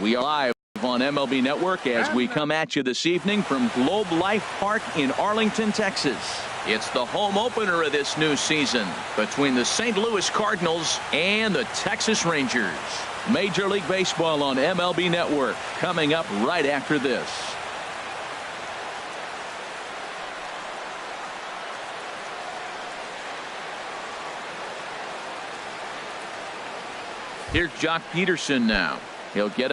We are live on MLB Network as we come at you this evening from Globe Life Park in Arlington, Texas. It's the home opener of this new season between the St. Louis Cardinals and the Texas Rangers. Major League Baseball on MLB Network coming up right after this. Here's Jock Peterson now. He'll get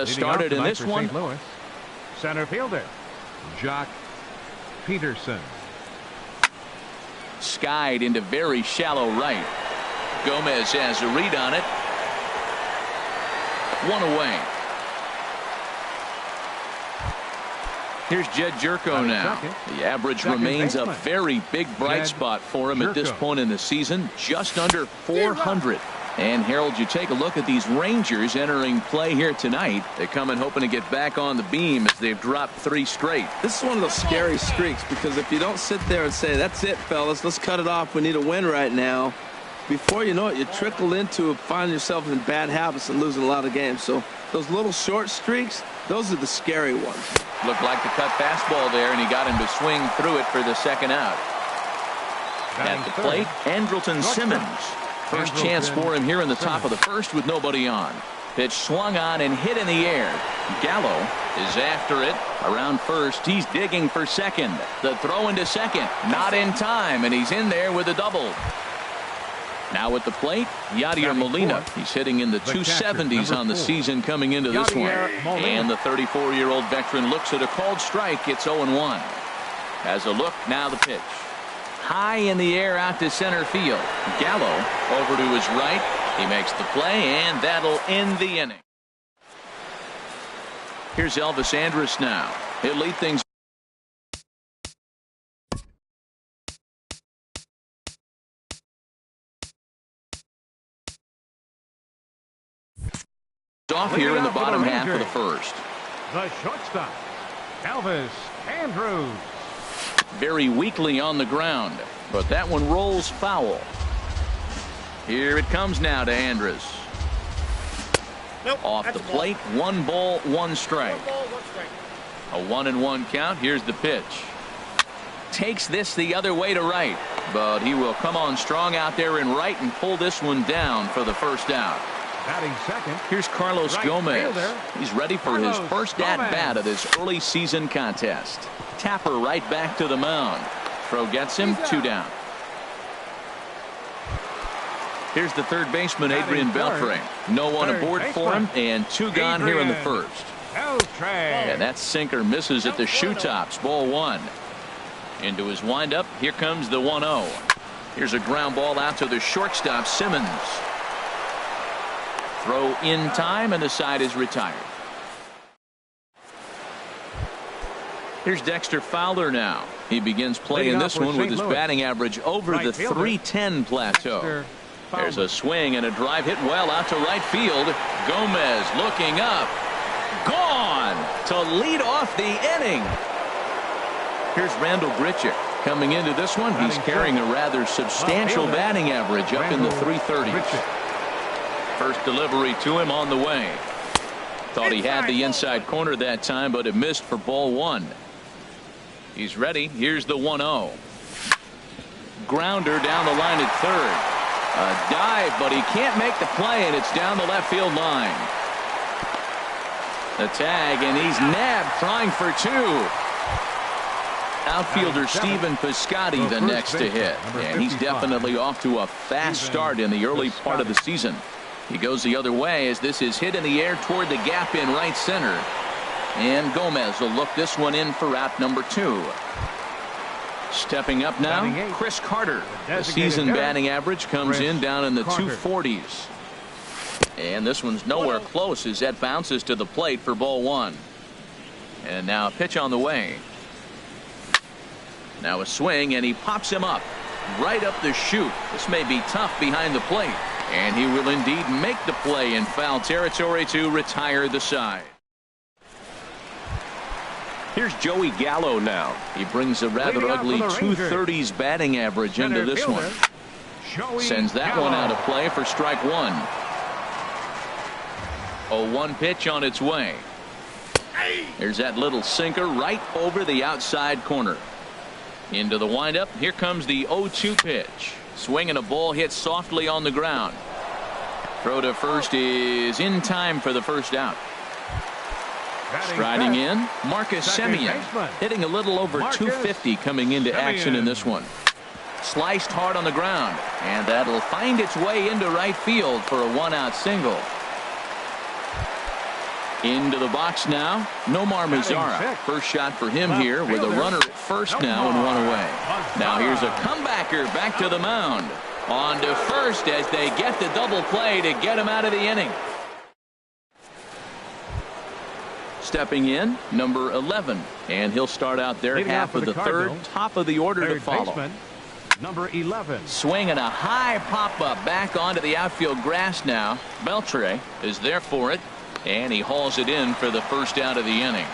started in this one. St. Louis, center fielder Jock Peterson. Skied into very shallow right. Gomez has a read on it. One away. Here's Jed Jerko now. The average remains a very big bright spot for him at this point in the season, just under 400. And Harold, you take a look at these Rangers entering play here tonight. They're coming hoping to get back on the beam as they've dropped 3 straight. This is one of those scary streaks because if you don't sit there and say, that's it, fellas, let's cut it off, we need a win right now, before you know it, you trickle into finding yourself in bad habits and losing a lot of games. So those little short streaks, those are the scary ones. Looked like the cut fastball there, and he got him to swing through it for the second out. At the plate, Andrelton Simmons. First chance for him here in the top of the first with nobody on. Pitch swung on and hit in the air. Gallo is after it. Around first, he's digging for second. The throw into second, not in time, and he's in there with a double. Now at the plate, Yadier Molina. He's hitting in the 270s on the season coming into this one. And the 34-year-old veteran looks at a called strike. It's 0-1. Has a look, now the pitch. High in the air out to center field. Gallo over to his right. He makes the play, and that'll end the inning. Here's Elvis Andrus now. He'll lead things off here in the bottom half of the first. The shortstop, Elvis Andrus. Very weakly on the ground, but that one rolls foul. Here it comes now to Andrus. Off the plate, 1 ball, 1 strike. A 1-1 count. Here's the pitch. Takes this the other way to right, but he will come on strong out there in right and pull this one down for the first out. Batting second. Here's Carlos Gomez. He's ready for his first at-bat of this early season contest. Tapper right back to the mound. Throw gets him, 2 down. Here's the third baseman, Adrian Beltre. No one aboard for him, and 2 gone here in the first. And that sinker misses at the shoe tops. Ball 1. Into his windup. Here comes the 1-0. Here's a ground ball out to the shortstop, Simmons. Throw in time, and the side is retired. Here's Dexter Fowler now. He begins playing this one with his batting average over the 310 plateau. There's a swing and a drive hit well out to right field. Gomez looking up. Gone to lead off the inning. Here's Randall Grichuk coming into this one. He's carrying a rather substantial batting average up in the 330s. First delivery to him on the way. Thought he had the inside corner that time, but it missed for ball 1. He's ready. Here's the 1-0. Grounder down the line at third. A dive, but he can't make the play, and it's down the left field line. The tag, and he's nabbed, trying for 2. Outfielder Stephen Piscotty the next to hit, and he's definitely off to a fast start in the early part of the season. He goes the other way as this is hit in the air toward the gap in right center. And Gomez will look this one in for out number 2. Stepping up now, Chris Carter. The season batting average comes in down in the 240s. And this one's nowhere close as that bounces to the plate for ball 1. And now a pitch on the way. Now a swing, and he pops him up right up the chute. This may be tough behind the plate. And he will indeed make the play in foul territory to retire the side. Here's Joey Gallo now. He brings a rather ugly 230s batting average into this one. Sends that one out of play for strike one. 0-1 pitch on its way. There's that little sinker right over the outside corner. Into the windup. Here comes the 0-2 pitch. Swinging a ball hit softly on the ground. Throw to first is in time for the first out. Striding in, Marcus Semien, hitting a little over 250 coming into action in this one. Sliced hard on the ground, and that'll find its way into right field for a one-out single. Into the box now, Nomar Mazara. First shot for him here with a runner at first now and one away. Now here's a comebacker back to the mound. On to first as they get the double play to get him out of the inning. Stepping in, number 11, and he'll start out their half of the third, top of the order to follow. Number 11. Swinging a high pop-up back onto the outfield grass now. Beltre is there for it, and he hauls it in for the first out of the inning.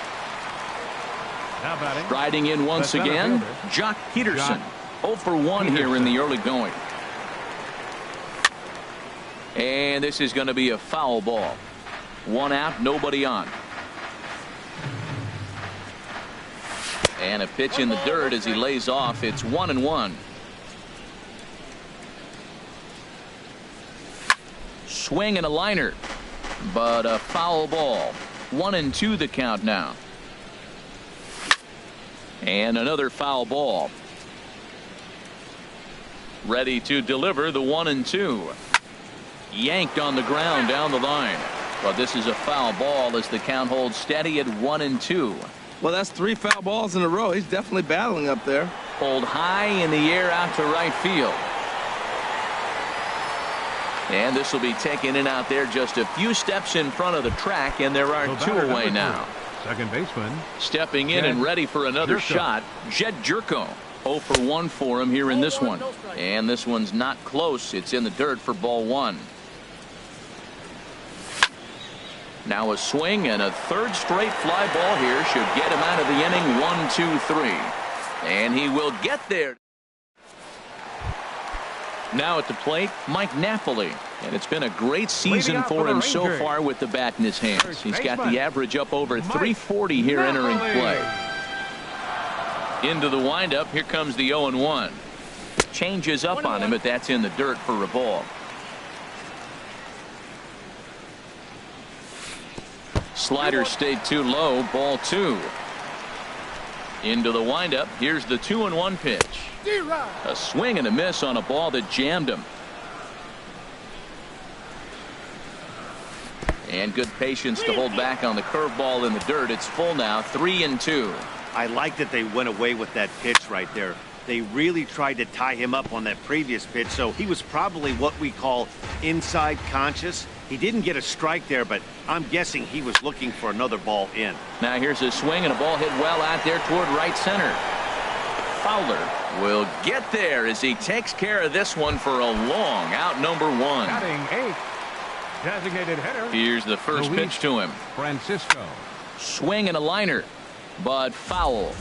Striding in once again, Jock Peterson. 0 for 1 here in the early going. And this is going to be a foul ball. One out, nobody on. And a pitch in the dirt as he lays off. It's 1-1. Swing and a liner, but a foul ball. 1-2 the count now. And another foul ball. Ready to deliver the 1-2. Yanked on the ground down the line. But this is a foul ball as the count holds steady at 1-2. Well, that's 3 foul balls in a row. He's definitely battling up there. Pulled high in the air out to right field. And this will be taken in out there just a few steps in front of the track, and there are 2 away now. Second baseman. Stepping in and ready for another shot, Jed Jerko. 0 for 1 for him here in this one. And this one's not close. It's in the dirt for ball 1. Now a swing and a third straight fly ball here should get him out of the inning. 1, 2, 3. And he will get there. Now at the plate, Mike Napoli. And it's been a great season for him so far with the bat in his hands. He's got the average up over 340 here entering play. Into the windup. Here comes the 0-1. Changes up on him, but that's in the dirt for a ball. Slider stayed too low. Ball 2. Into the windup. Here's the 2-1 pitch. A swing and a miss on a ball that jammed him. And good patience to hold back on the curveball in the dirt. It's full now. 3-2. I like that they went away with that pitch right there. They really tried to tie him up on that previous pitch, so he was probably what we call inside conscious. He didn't get a strike there, but I'm guessing he was looking for another ball in. Now here's a swing and a ball hit well out there toward right center. Fowler will get there as he takes care of this one for a long out, number 1. Batting 8. Designated hitter. Here's the first pitch to him. Francisco. Swing and a liner, but foul.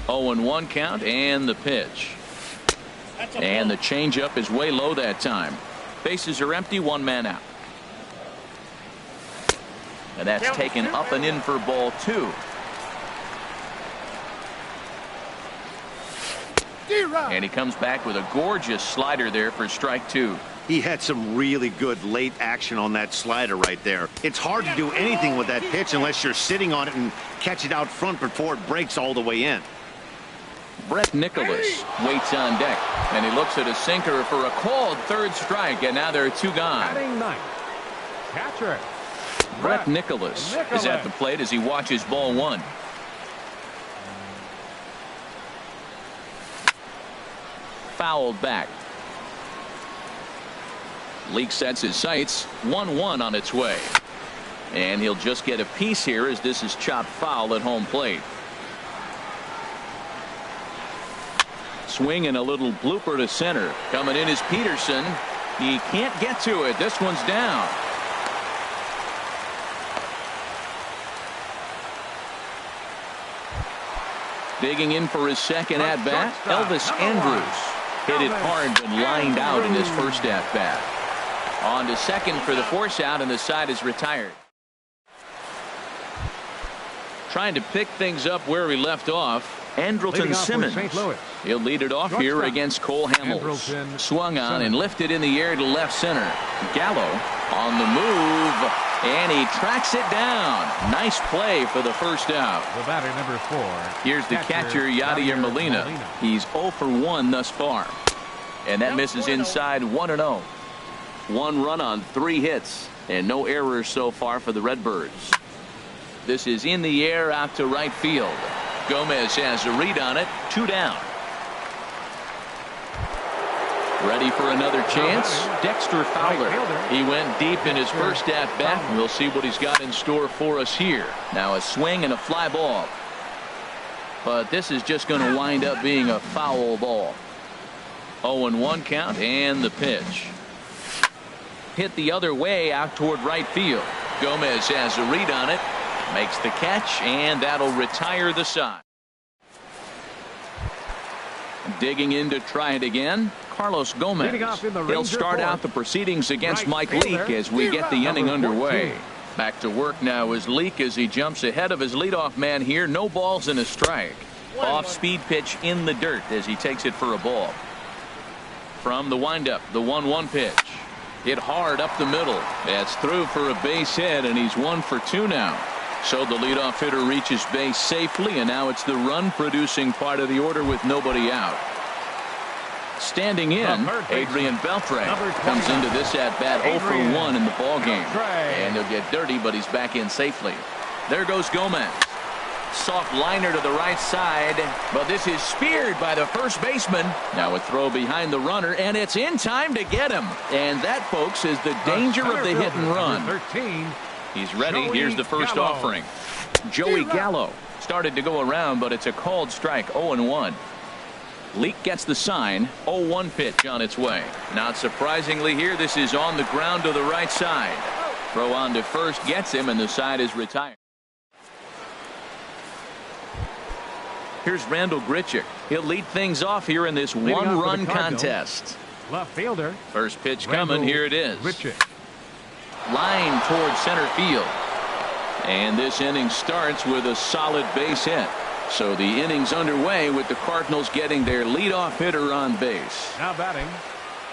0-1 count and the pitch. And the changeup is way low that time. Bases are empty, 1 man out. And that's taken up and in for ball 2. And he comes back with a gorgeous slider there for strike 2. He had some really good late action on that slider right there. It's hard to do anything with that pitch unless you're sitting on it and catch it out front before it breaks all the way in. Brett Nicholas waits on deck, and he looks at a sinker for a called third strike, and now there are 2 gone. Batting 9. Catcher. Brett Nicholas is at the plate as he watches ball 1. Fouled back. Leake sets his sights. 1-1 on its way. And he'll just get a piece here as this is chopped foul at home plate. Swing and a little blooper to center. Coming in is Peterson. He can't get to it. This one's down. Digging in for his second at bat, Elvis Andrus. Hit it hard but lined out in his first at-bat. On to second for the force out, and the side is retired. Trying to pick things up where he left off. Andrelton Simmons. He'll lead it off here against Cole Hamels. Swung on and lifted in the air to left center. Gallo on the move, and he tracks it down. Nice play for the first out. The batter, number 4. Here's the catcher, Yadier Molina. He's 0 for 1 thus far. And that misses inside 1-0. 1 run on 3 hits, and no errors so far for the Redbirds. This is in the air out to right field. Gomez has a read on it. 2 down. Ready for another chance. Dexter Fowler. He went deep in his first at bat. We'll see what he's got in store for us here. Now a swing and a fly ball. But this is just going to wind up being a foul ball. 0-1 count, and the pitch. Hit the other way out toward right field. Gomez has a read on it. Makes the catch, and that'll retire the side. Digging in to try it again, Carlos Gomez. He'll start out the proceedings against Mike Leake as we get the inning underway. Back to work now is Leake as he jumps ahead of his leadoff man here. No balls and a strike. Off-speed pitch in the dirt as he takes it for a ball. From the windup, the 1-1 pitch. Hit hard up the middle. That's through for a base hit, and he's 1 for 2 now. So the leadoff hitter reaches base safely, and now it's the run-producing part of the order with nobody out. Standing in, Adrian Beltre comes into this at-bat 0 for 1 in the ballgame. And he'll get dirty, but he's back in safely. There goes Gomez. Soft liner to the right side, but this is speared by the first baseman. Now a throw behind the runner, and it's in time to get him. And that, folks, is the danger of the hit and run. 13. He's ready. Here's the first offering. Joey Gallo started to go around, but it's a called strike. 0-1. Leake gets the sign. 0-1 pitch on its way. Not surprisingly here, this is on the ground to the right side. Throw on to first gets him, and the side is retired. Here's Randall Grichuk. He'll lead things off here in this one-run contest. Left fielder. First pitch coming. Here it is. Grichuk. Line towards center field. And this inning starts with a solid base hit. So the inning's underway with the Cardinals getting their leadoff hitter on base. Now batting.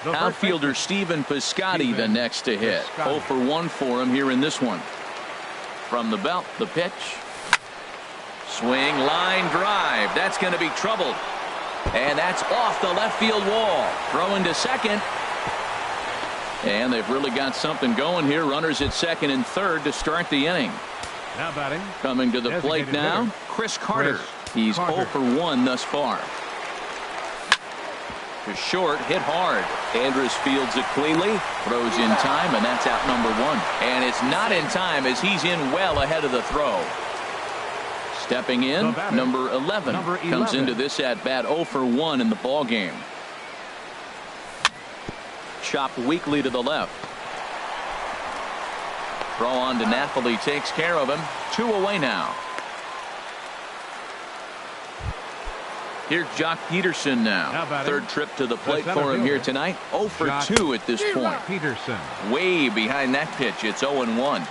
Outfielder Stephen Piscotty the next to hit. 0 for 1 for him here in this one. From the belt, the pitch. Swing, line drive. That's going to be trouble. And that's off the left field wall. Throwing to second. And they've really got something going here. Runners at second and third to start the inning. Now batting. Coming to the plate now, Chris Carter. He's 0 for 1 thus far. To short, hit hard. Andrus fields it cleanly, throws in time, and that's out number 1. And it's not in time as he's in well ahead of the throw. Stepping in, number 11 comes into this at-bat 0 for 1 in the ballgame. Chopped weakly to the left. Throw on to Napoli takes care of him. 2 away now. Here's Jock Peterson now. Third trip to the plate for him here tonight. 0 for 2 at this point. Peterson. Way behind that pitch. It's 0-1.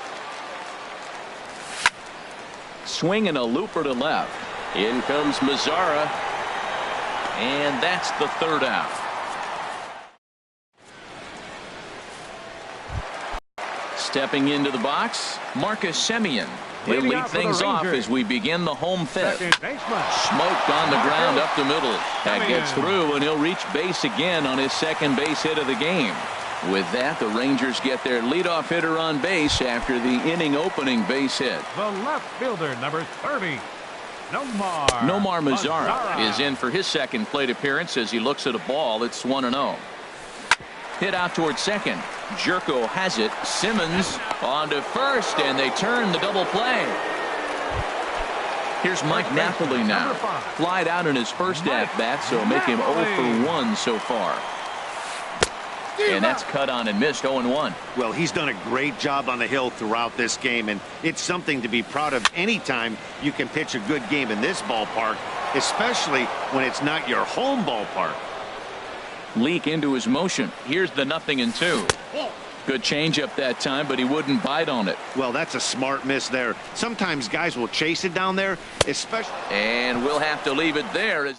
Swinging a looper to left. In comes Mazzara. And that's the third out. Stepping into the box, Marcus Semien. He'll lead things off as we begin the home fifth. Smoked on the ground up the middle. That gets through, and he'll reach base again on his second base hit of the game. With that, the Rangers get their leadoff hitter on base after the inning opening base hit. The left fielder, number 30, Nomar Mazzara is in for his second plate appearance as he looks at a ball. It's 1-0. Hit out towards second. Jerko has it. Simmons on to first, and they turn the double play. Here's Mike Napoli now. Flied out in his first at-bat, so make him 0 for 1 so far. And that's cut on and missed. 0-1. Well, he's done a great job on the hill throughout this game, and it's something to be proud of anytime you can pitch a good game in this ballpark, especially when it's not your home ballpark. leak into his motion. Here's the 0-2. Good changeup that time, but he wouldn't bite on it. Well, that's a smart miss there. Sometimes guys will chase it down there, especially. And we'll have to leave it there.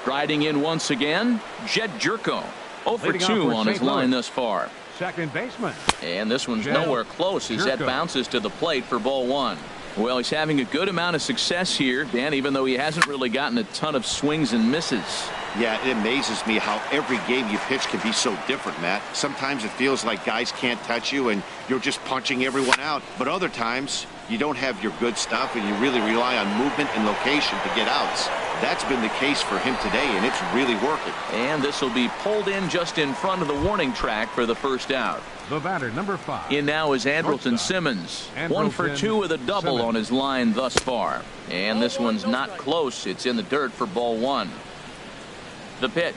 Striding in once again, Jed Jerko. 0 for 2 on his line thus far. Second baseman. And this one's nowhere close as that bounces to the plate for ball 1. Well, he's having a good amount of success here, Dan, even though he hasn't really gotten a ton of swings and misses. Yeah, it amazes me how every game you pitch can be so different, Matt. Sometimes it feels like guys can't touch you and you're just punching everyone out. But other times you don't have your good stuff and you really rely on movement and location to get outs. That's been the case for him today, and it's really working. And this will be pulled in just in front of the warning track for the first out. The batter, number 5. In now is Andrelton Simmons. 1 for 2 with a double on his line thus far. And this one's not close. It's in the dirt for ball 1. The pitch.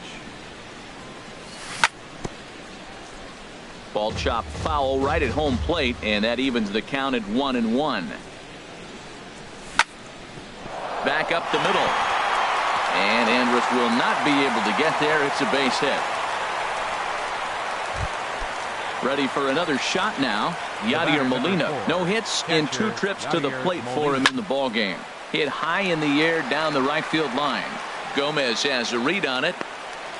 Ball chopped foul right at home plate, and that evens the count at 1-1. Back up the middle. And Andrus will not be able to get there. It's a base hit. Ready for another shot now. Yadier Molina. No hits in 2 trips to the plate for him in the ballgame. Hit high in the air down the right field line. Gomez has a read on it.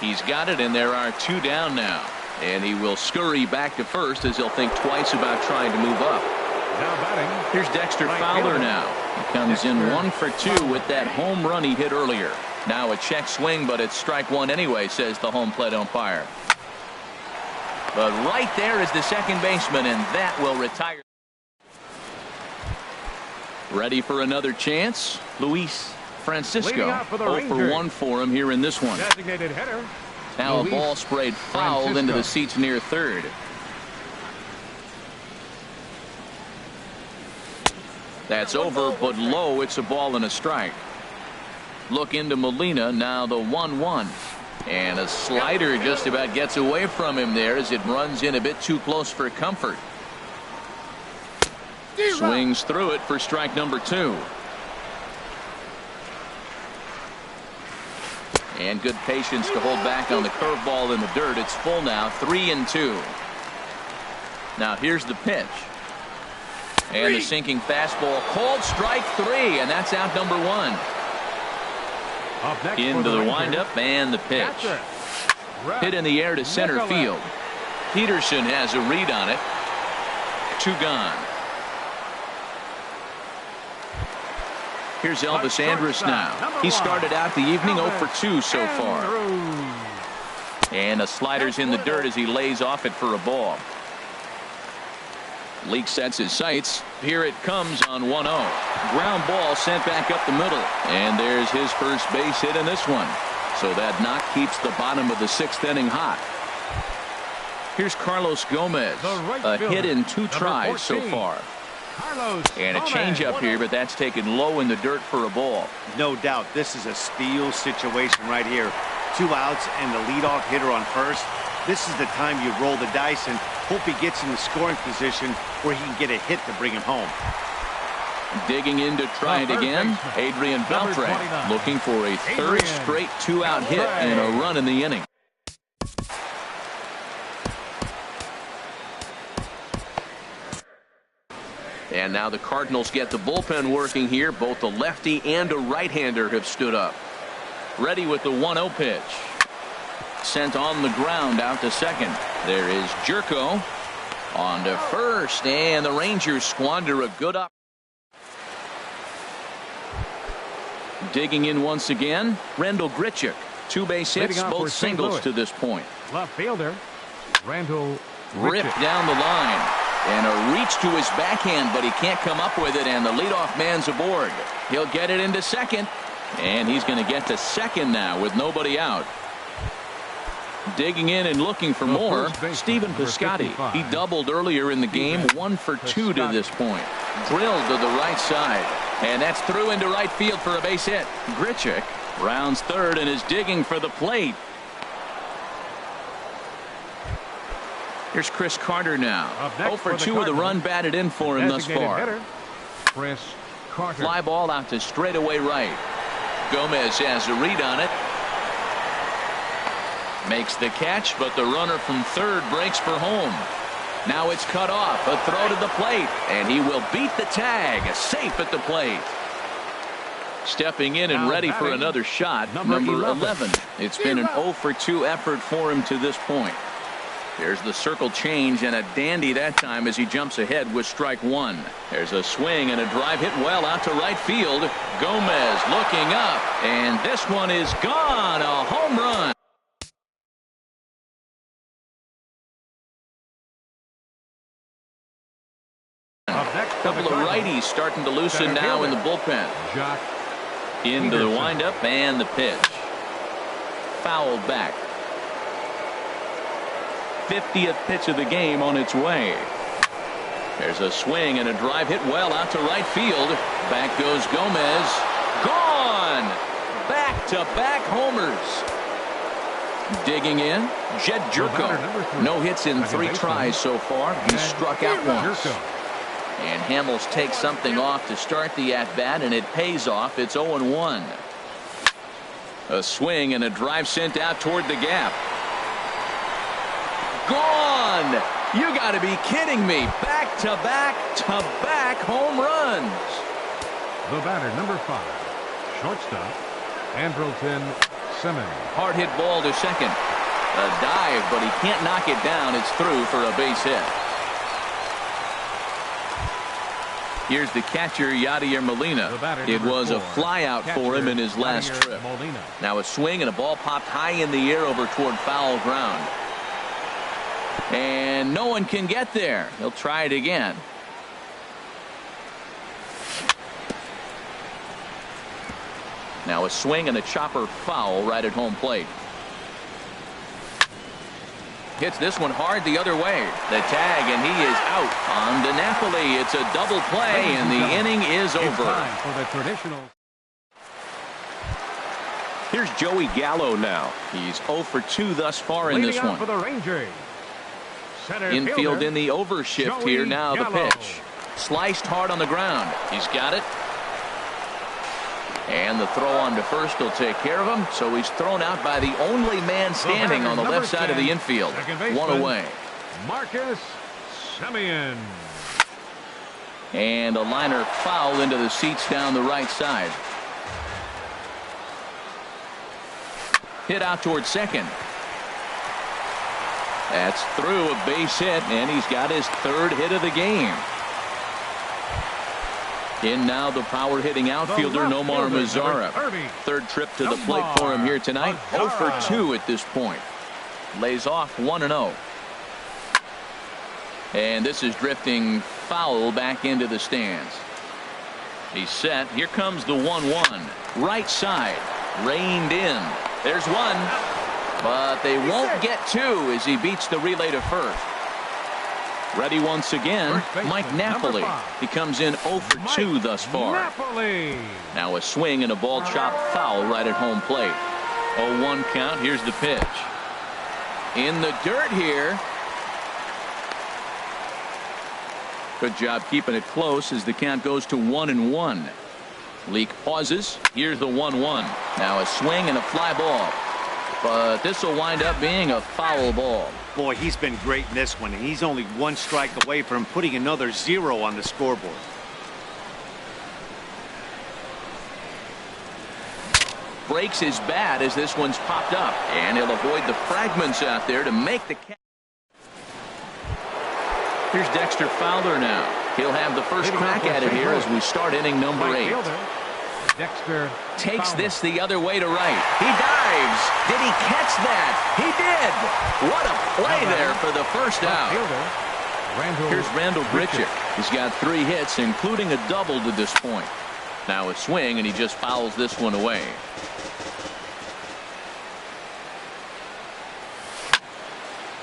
He's got it, and there are 2 down now. And he will scurry back to first as he'll think twice about trying to move up. Now batting. Here's Dexter Fowler now. He comes in 1 for 2 with that home run he hit earlier. Now a check swing, but it's strike 1 anyway, says the home plate umpire. But right there is the second baseman, and that will retire. Ready for another chance. Luis Francisco. 0 for 1 for him here in this one. Designated hitter. Now a ball sprayed fouled into the seats near third. That's over, but low. It's a ball and a strike. Look into Molina, now the 1-1. And a slider just about gets away from him there as it runs in a bit too close for comfort. Swings through it for strike number 2. And good patience to hold back on the curveball in the dirt. It's full now, 3-2. Now here's the pitch. And the sinking fastball, called strike 3, and that's out number 1. Into the windup and the pitch. Hit in the air to center field. Peterson has a read on it. 2 gone. Here's Elvis Andrus now. He started out the evening 0 for 2 so far. And the slider's in the dirt as he lays off it for a ball. Leake sets his sights. Here it comes on 1-0. Ground ball sent back up the middle. And there's his first base hit in this one. So that knock keeps the bottom of the 6th inning hot. Here's Carlos Gomez. A hit in 2 tries so far. And a changeup here, but that's taken low in the dirt for a ball. No doubt this is a steal situation right here. 2 outs and the leadoff hitter on first. This is the time you roll the dice and hope he gets in the scoring position where he can get a hit to bring him home. Digging in to try it again, Adrian Beltre looking for a 3rd straight 2-out hit and a run in the inning. And now the Cardinals get the bullpen working here. Both a lefty and a right-hander have stood up. Ready with the 1-0 pitch. Sent on the ground out to second. There is Jerko on to first, and the Rangers squander a good up. Digging in once again, Randall Grichuk. 2 base hits, both singles to this point. Left fielder, Randall ripped down the line. And a reach to his backhand, but he can't come up with it, and the leadoff man's aboard. He'll get it into second, and he's going to get to second now with nobody out. Digging in and looking for more, Stephen Piscotty. He doubled earlier in the game, 1 for 2 to this point. Drilled to the right side, and that's through into right field for a base hit. Grichuk rounds third and is digging for the plate. Here's Chris Carter now. 0 for 2 with a run batted in for him thus far. Chris Carter. Fly ball out to straightaway right. Gomez has a read on it. Makes the catch, but the runner from third breaks for home. Now it's cut off. A throw to the plate, and he will beat the tag. Safe at the plate. Stepping in and ready for another shot, number 11. It's been an 0 for 2 effort for him to this point. There's the circle change, and a dandy that time as he jumps ahead with strike one. There's a swing and a drive hit well out to right field. Gomez looking up, and this one is gone. A home run. A couple of righties starting to loosen now in the bullpen. Into the windup and the pitch. Fouled back. 50th pitch of the game on its way. There's a swing and a drive hit well out to right field. Back goes Gomez. Gone! Back-to-back homers. Digging in, Jed Jerko. No hits in 3 tries so far. He struck out once. And Hamels takes something off to start the at-bat, and it pays off. It's 0-1. A swing and a drive sent out toward the gap. Gone! You got to be kidding me. Back-to-back-to-back home runs. The batter, number 5, shortstop, Andrelton Simmons. Hard hit ball to second. A dive, but he can't knock it down. It's through for a base hit. Here's the catcher, Yadier Molina. It was a flyout for him in his last trip. Now a swing and a ball popped high in the air over toward foul ground. And no one can get there. He'll try it again. Now a swing and a chopper foul right at home plate. Hits this one hard the other way. The tag, and he is out. On to Napoli. It's a double play, and the inning is over. For the traditional. Here's Joey Gallo now. He's 0 for 2 thus far in this one. For the Rangers. Infield in the overshift here. Now the pitch. Sliced hard on the ground. He's got it. And the throw on to first will take care of him. So he's thrown out by the only man standing on the left side of the infield. One away. Marcus Semien. And a liner foul into the seats down the right side. Hit out towards second. That's through, a base hit, and he's got his 3rd hit of the game. In now the power hitting outfielder Nomar Mazara. 3rd trip to the plate for him here tonight. 0 for 2 at this point. Lays off 1-0. And this is drifting foul back into the stands. He's set. Here comes the 1-1. Right side. Reined in. There's one. But they won't get 2 as he beats the relay to first. Ready once again, Mike Napoli. He comes in 0 for 2 thus far. Now a swing and a ball chopped foul right at home plate. 0-1 count. Here's the pitch. In the dirt here. Good job keeping it close as the count goes to 1-1. Leak pauses. Here's the 1-1. Now a swing and a fly ball. But this will wind up being a foul ball. Boy, he's been great in this one, and he's only 1 strike away from putting another 0 on the scoreboard. Breaks his bat as this one's popped up, and he'll avoid the fragments out there to make the catch. Here's Dexter Fowler now. He'll have the first crack at it here as we start inning number 8. Dexter takes this the other way to right. He dives. Did he catch that? He did. What a play there for the first out. Here's Randall Grichuk. He's got 3 hits, including a double to this point. Now a swing, and he just fouls this one away.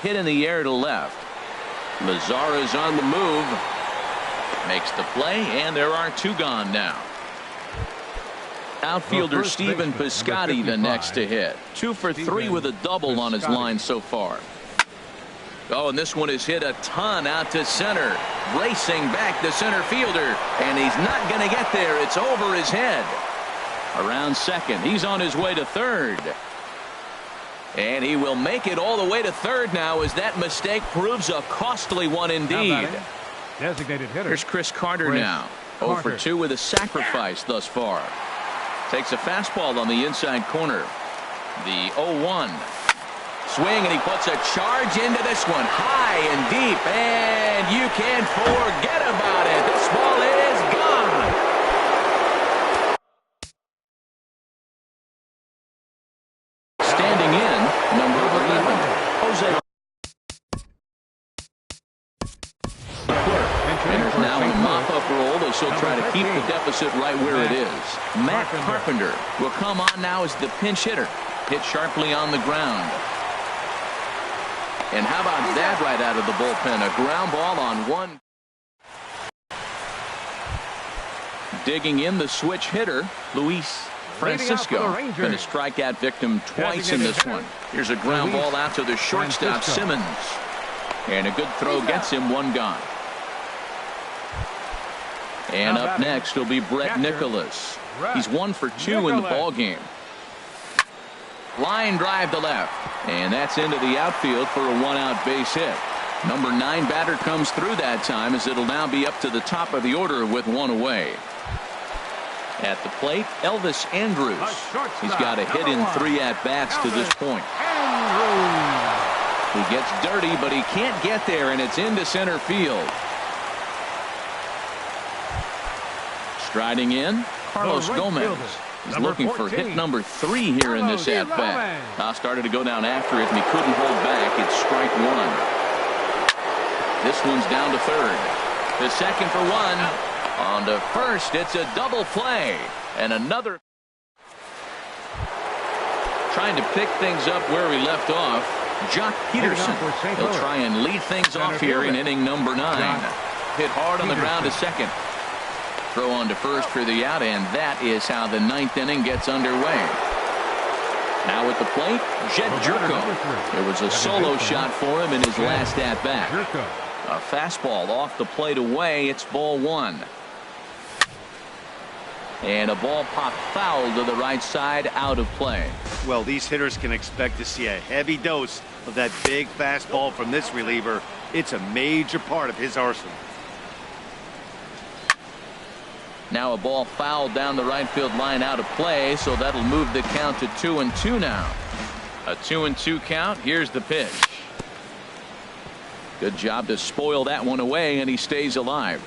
Hit in the air to left. Mazara's on the move. Makes the play, and there are 2 gone now. Outfielder Stephen Piscotty the next to hit. 2 for 3 with a double on his line so far. Oh, and this one is hit a ton out to center. Racing back the center fielder, and he's not going to get there. It's over his head. Around second. He's on his way to third. And he will make it all the way to third now as that mistake proves a costly one indeed. Designated hitter. Here's Chris Carter now. 0 for 2 with a sacrifice thus far. Takes a fastball on the inside corner. The 0-1. Swing, and he puts a charge into this one. High and deep, and you can't forget about it. This ball is gone. Standing in, number 11, Jose. Hitters now in a mop-up role as he'll try to keep the deficit right where it is. Matt Carpenter will come on now as the pinch hitter. Hit sharply on the ground. And how about that right out of the bullpen? A ground ball on one. Digging in the switch hitter, Luis Francisco. Been a strikeout victim twice in this one. Here's a ground ball out to the shortstop, Simmons. And a good throw gets him one gone. And up next will be Brett Nicholas. He's 1 for 2 in the ball game. Line drive to left, and that's into the outfield for a 1-out base hit. Number 9 batter comes through that time as it'll now be up to the top of the order with 1 away. At the plate, Elvis Andrus. He's got a hit in 3 at-bats to this point. He gets dirty, but he can't get there, and it's into center field. Striding in, Carlos Gomez. He's looking for hit number 3 here in this at-bat. Now started to go down after it, and he couldn't hold back. It's strike 1. This one's down to third. The second for 1. On to first, it's a double play. And another. Trying to pick things up where we left off. Jock Peterson. He'll try and lead things off here in inning number 9. Hit hard on the ground to second. Throw on to first for the out, and that is how the 9th inning gets underway. Now at the plate, Jed Jerko. It was a solo shot for him in his last at-bat. A fastball off the plate away. It's ball 1. And a ball popped foul to the right side, out of play. Well, these hitters can expect to see a heavy dose of that big fastball from this reliever. It's a major part of his arsenal. Now a ball fouled down the right field line, out of play, so that'll move the count to 2-2 now. A 2-2 count. Here's the pitch. Good job to spoil that one away, and he stays alive.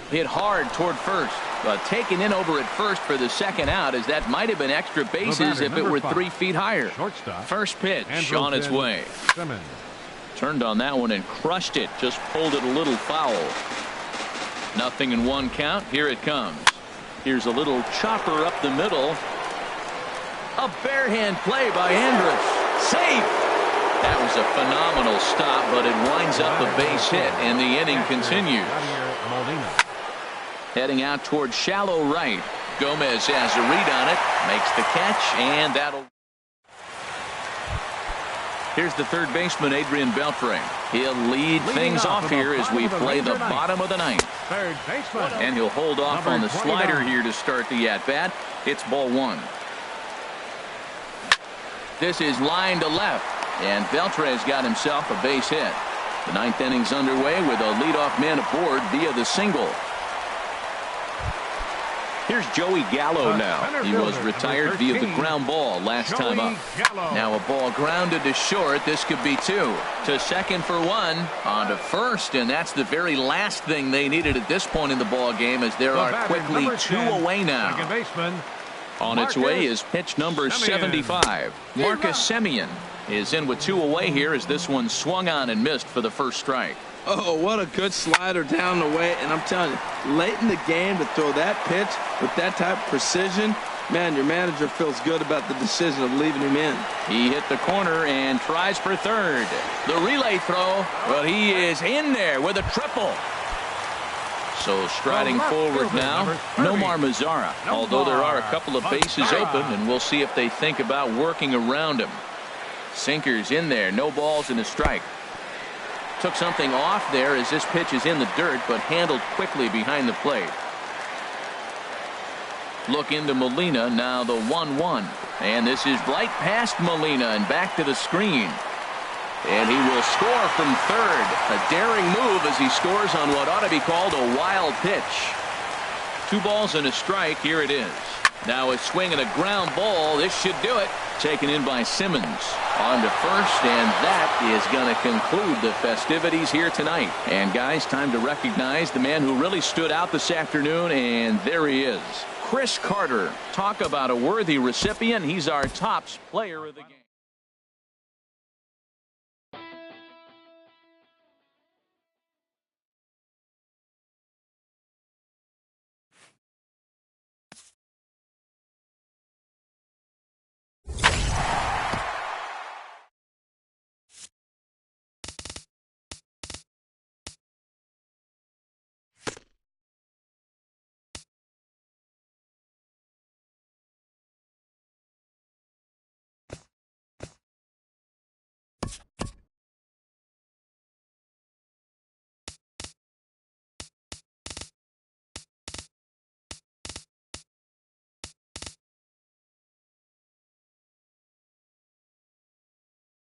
Hit hard toward first, but taken in over at first for the second out, as that might have been extra bases if it were 3 feet higher. First pitch on its way. Turned on that one and crushed it. Just pulled it a little foul. 0-1 count. Here it comes. Here's a little chopper up the middle. A barehand play by Andrus. Safe. That was a phenomenal stop, but it winds up a base hit, and the inning continues. Heading out towards shallow right. Gomez has a read on it, makes the catch, and that'll. Here's the third baseman, Adrian Beltre. He'll lead things off here as we play the bottom of the 9th. And he'll hold off on the slider here to start the at-bat. It's ball 1. This is line to left, and Beltre's got himself a base hit. The 9th inning's underway with a leadoff man aboard via the single. Here's Joey Gallo now. He was retired via the ground ball last time up. Now a ball grounded to short. This could be 2. To second for 1. On to first, and that's the very last thing they needed at this point in the ball game, as there are quickly 2 away now. On its way is pitch number 75. Marcus Semien is in with 2 away here as this one swung on and missed for the first strike. Oh, what a good slider down the way. And I'm telling you, late in the game to throw that pitch with that type of precision, man, your manager feels good about the decision of leaving him in. He hit the corner and tries for third. The relay throw, well, he is in there with a triple. So striding forward now, Nomar Mazara. Although there are a couple of bases open, and we'll see if they think about working around him. Sinkers in there, no balls and a strike. Took something off there as this pitch is in the dirt, but handled quickly behind the plate. Look into Molina, now the 1-1. And this is right past Molina and back to the screen. And he will score from third. A daring move as he scores on what ought to be called a wild pitch. 2 balls and a strike. Here it is. Now a swing and a ground ball. This should do it. Taken in by Simmons. On to first, and that is going to conclude the festivities here tonight. And guys, time to recognize the man who really stood out this afternoon, and there he is. Chris Carter. Talk about a worthy recipient. He's our tops player of the game.